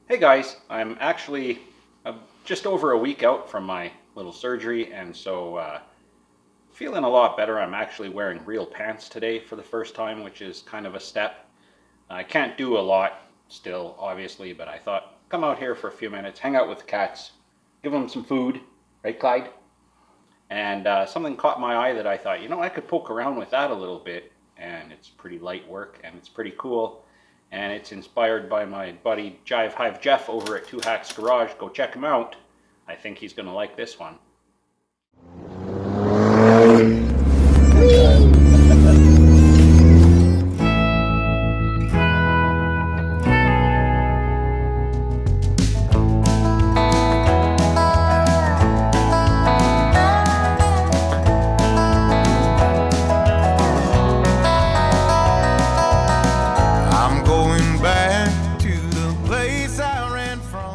Hey guys, I'm actually just over a week out from my little surgery, and so feeling a lot better. I'm actually wearing real pants today for the first time, which is kind of a step. I can't do a lot still, obviously, but I thought come out here for a few minutes, hang out with the cats, give them some food, right, Clyde? And something caught my eye that I thought, I could poke around with that a little bit, and it's pretty light work, and it's pretty cool. And it's inspired by my buddy Jive Hive Jeff over at Two Hacks Garage. Go check him out. I think he's going to like this one.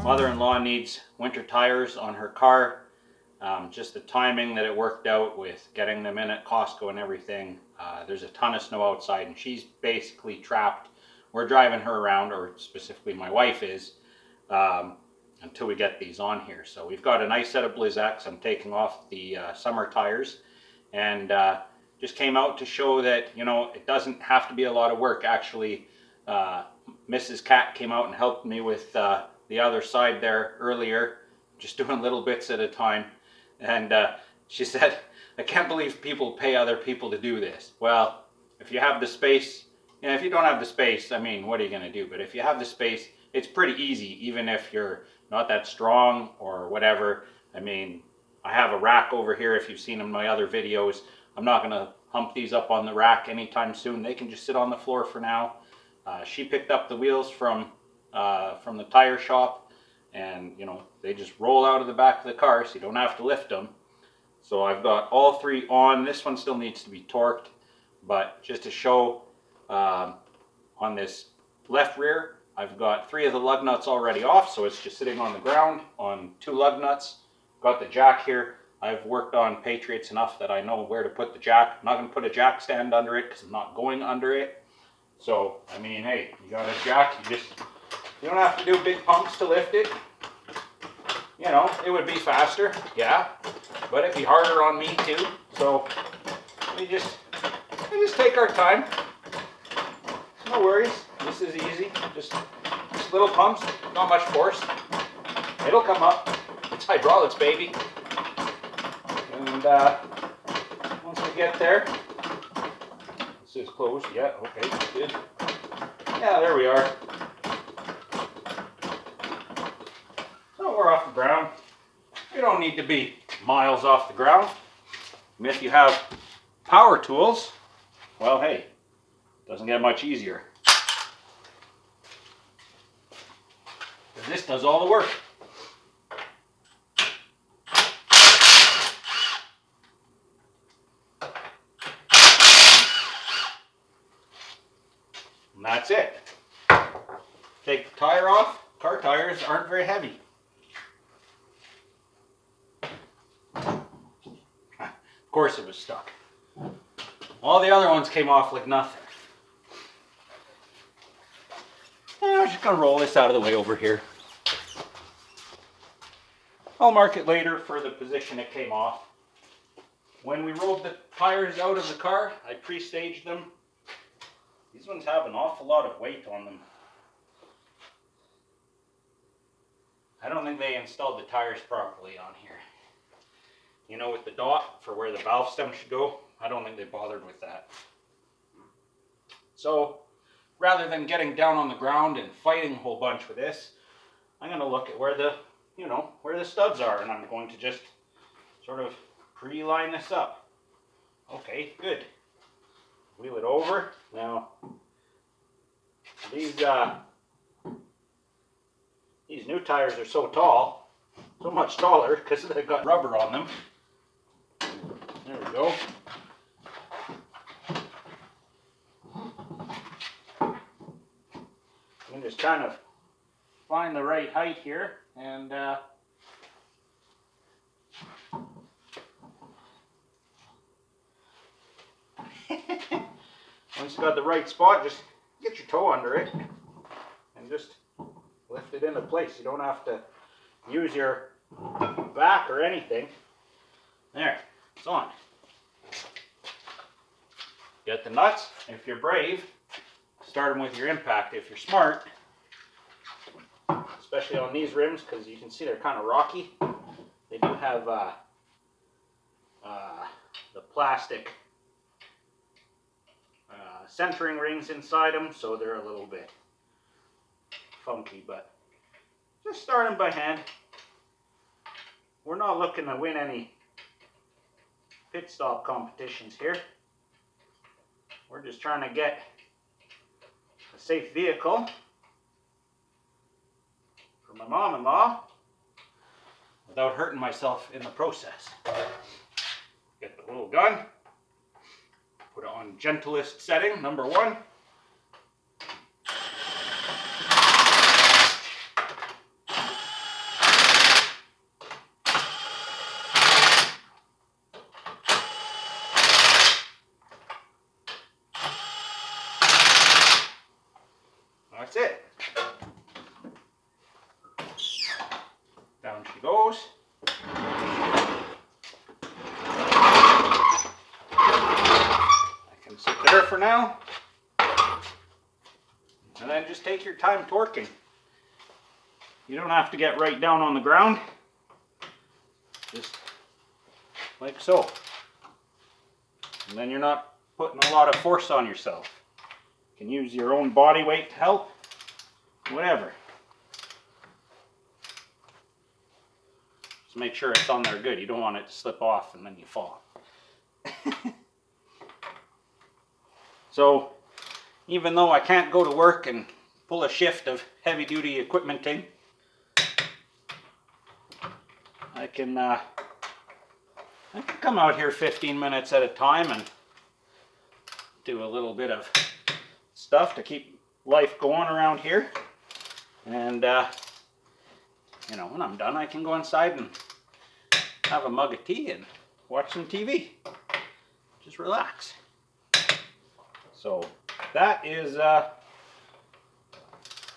Mother-in-law needs winter tires on her car. Just the timing that it worked out with getting them in at Costco and everything. There's a ton of snow outside and she's basically trapped. We're driving her around, or specifically my wife is, until we get these on here. So we've got a nice set of Blizzaks. I'm taking off the summer tires, and just came out to show that, it doesn't have to be a lot of work. Actually, Mrs. Cat came out and helped me with the other side there earlier, just doing little bits at a time. And she said, I can't believe people pay other people to do this. Well, if you have the space, if you don't have the space, I mean, what are you going to do? But if you have the space, it's pretty easy, even if you're not that strong or whatever. I mean, I have a rack over here. If you've seen in my other videos, I'm not going to hump these up on the rack anytime soon. They can just sit on the floor for now. She picked up the wheels from the tire shop, and they just roll out of the back of the car, so you don't have to lift them. So I've got all three on. This one still needs to be torqued, but just to show, on this left rear, I've got 3 of the lug nuts already off, so it's just sitting on the ground on 2 lug nuts. Got the jack here. I've worked on Patriots enough that I know where to put the jack. I'm not going to put a jack stand under it because I'm not going under it. So, I mean, hey, you got a jack, you don't have to do big pumps to lift it. It would be faster, yeah, but it'd be harder on me too. So we just take our time. No worries. This is easy. Just little pumps, not much force. It'll come up. It's hydraulics, baby. And once we get there, this is closed. Yeah, okay, good. Yeah, there we are. So we're off the ground. You don't need to be miles off the ground. And if you have power tools, well, hey, it doesn't get much easier. This does all the work. And that's it. Take the tire off. Car tires aren't very heavy. Of course it was stuck. All the other ones came off like nothing. And I'm just going to roll this out of the way over here. I'll mark it later for the position it came off. When we rolled the tires out of the car, I pre-staged them. These ones have an awful lot of weight on them. I don't think they installed the tires properly on here. With the dot for where the valve stem should go, I don't think they bothered with that. So, rather than getting down on the ground and fighting a whole bunch with this, I'm going to look at where the, where the studs are, and I'm going to just sort of pre-line this up. Okay, good. Wheel it over. Now, these new tires are so tall, so much taller, because they've got rubber on them. There we go. I'm just trying to find the right height here, and once you got the right spot, just get your toe under it and just lift it into place. You don't have to use your back or anything. There, it's on. Get the nuts. If you're brave, start them with your impact. If you're smart, especially on these rims, because you can see they're kind of rocky, they do have the plastic centering rings inside them, so they're a little bit funky, but just start them by hand. We're not looking to win any pit stop competitions here. We're just trying to get a safe vehicle for my mom-in-law without hurting myself in the process. Get the little gun, put it on gentlest setting, number 1. That's it. Down she goes. I can sit there for now. And then just take your time torquing. You don't have to get right down on the ground. Just like so. And then you're not putting a lot of force on yourself. You can use your own body weight to help. Whatever. Just make sure it's on there good. You don't want it to slip off and then you fall. So, even though I can't go to work and pull a shift of heavy duty equipmenting, I can come out here 15 minutes at a time and do a little bit of stuff to keep life going around here. And you know, when I'm done, I can go inside and have a mug of tea and watch some TV. Just relax. So that is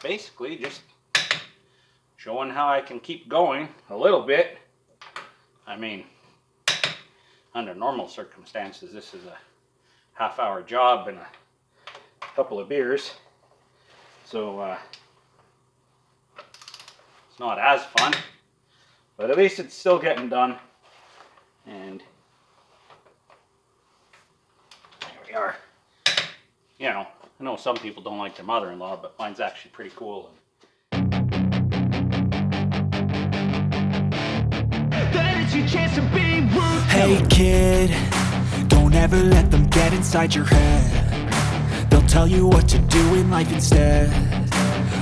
basically just showing how I can keep going a little bit. I mean, under normal circumstances, this is a half-hour job and a couple of beers. So it's not as fun, but at least it's still getting done. And there we are. You know, I know some people don't like their mother-in-law, but mine's actually pretty cool. Hey kid, don't ever let them get inside your head. They'll tell you what to do in life instead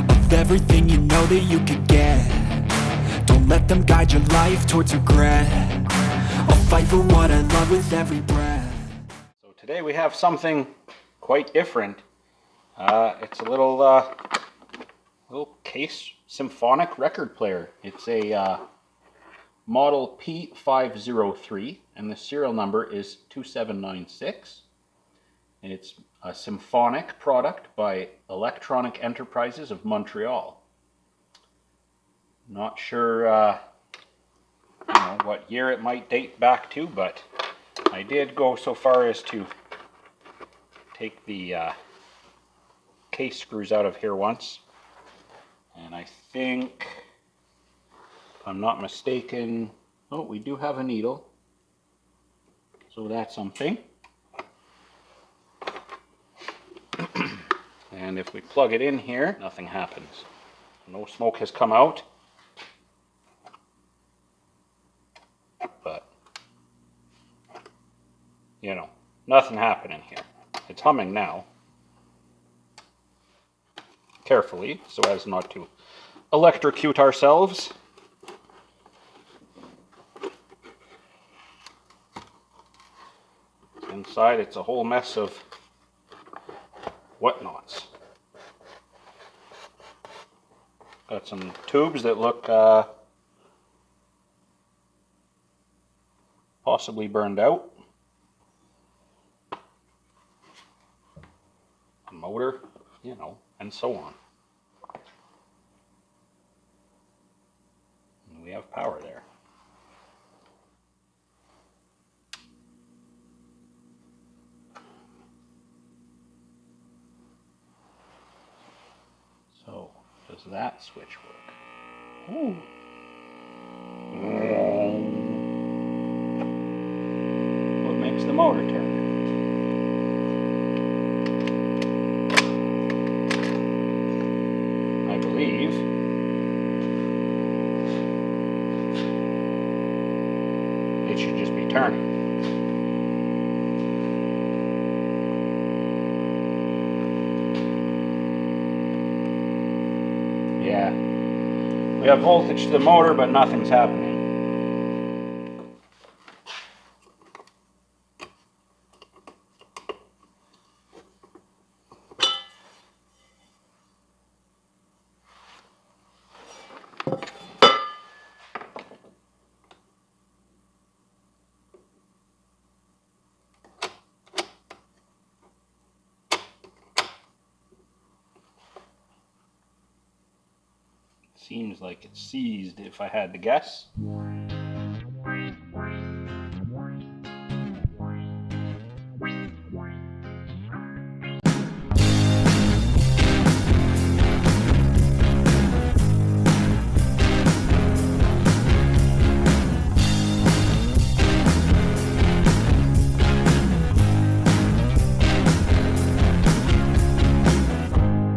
of everything you know that you could get. Don't let them guide your life towards regret. I'll fight for what I love with every breath. So today we have something quite different. It's a little case Symphonic record player. It's a model P503 and the serial number is 2796. And it's a Symphonic product by Electronic Enterprises of Montreal. Not sure you know, what year it might date back to, but I did go so far as to take the case screws out of here once, and I think, if I'm not mistaken, oh, we do have a needle, so that's something. And if we plug it in here, nothing happens. No smoke has come out, but you know, nothing happening here. It's humming now, carefully, so as not to electrocute ourselves. Inside, it's a whole mess of whatnots. Got some tubes that look possibly burned out. A motor, you know, and so on. have power there. So, does that switch work? Ooh. What makes the motor turn? I believe it should just be turning. Yeah. We have voltage to the motor, but nothing's happening. Seems like it's seized, if I had to guess.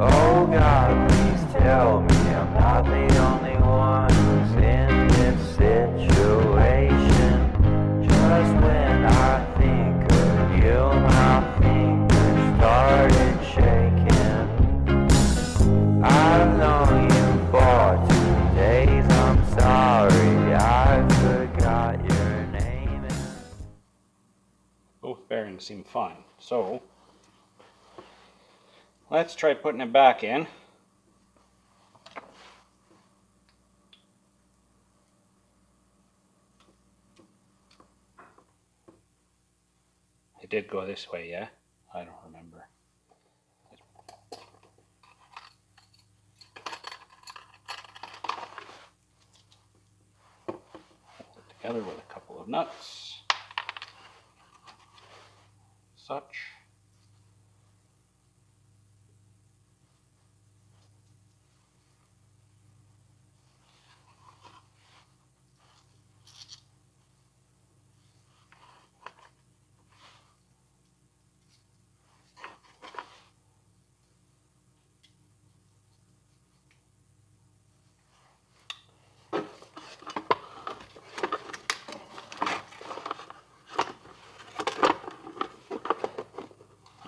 Oh God, please tell me I'm not the only one who's in this situation. Just when I think of you, my fingers started shaking. I've known you for 2 days, I'm sorry, I forgot your name. Both bearings seem fine. So, let's try putting it back in. It did go this way, yeah? I don't remember. Hold it together with a couple of nuts. Such.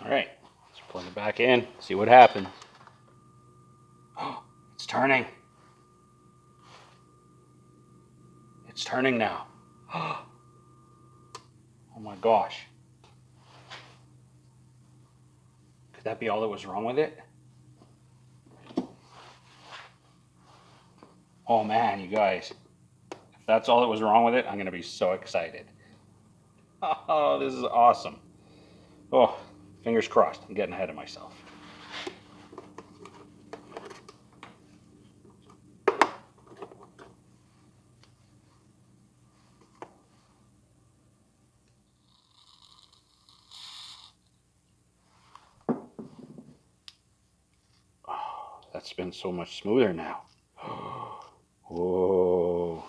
Alright, let's plug it back in, see what happens. Oh, it's turning. It's turning now. Oh my gosh. Could that be all that was wrong with it? Oh man, you guys. If that's all that was wrong with it, I'm going to be so excited. Oh, this is awesome. Oh, fingers crossed. I'm getting ahead of myself. Oh, that's been so much smoother now. Whoa.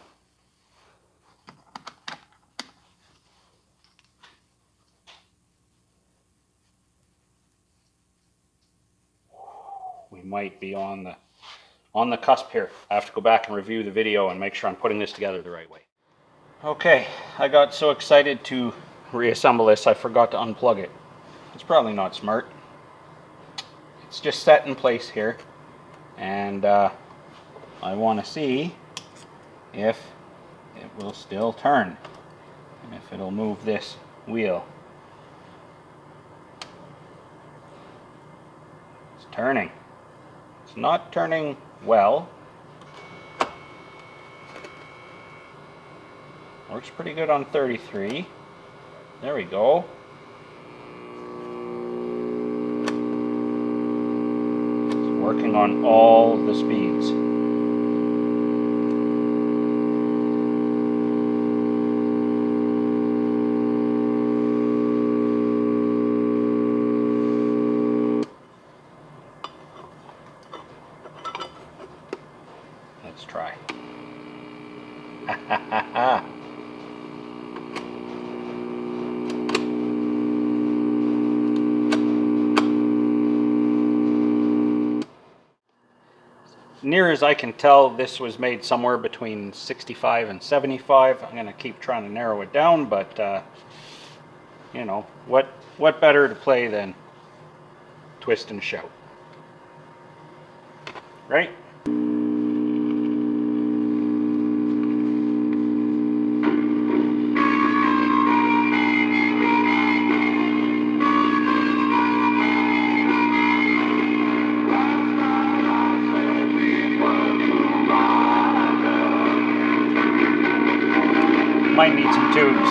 We might be on the cusp here. I have to go back and review the video and make sure I'm putting this together the right way. Okay, I got so excited to reassemble this, I forgot to unplug it. It's probably not smart. It's just set in place here, and I want to see if it will still turn, and if it'll move this wheel. It's turning. It's not turning well. Works pretty good on 33. There we go. It's working on all the speeds. Let's try. Near as I can tell, this was made somewhere between 65 and 75. I'm going to keep trying to narrow it down, but you know, what better to play than Twist and Shout, right? Might need some tunes.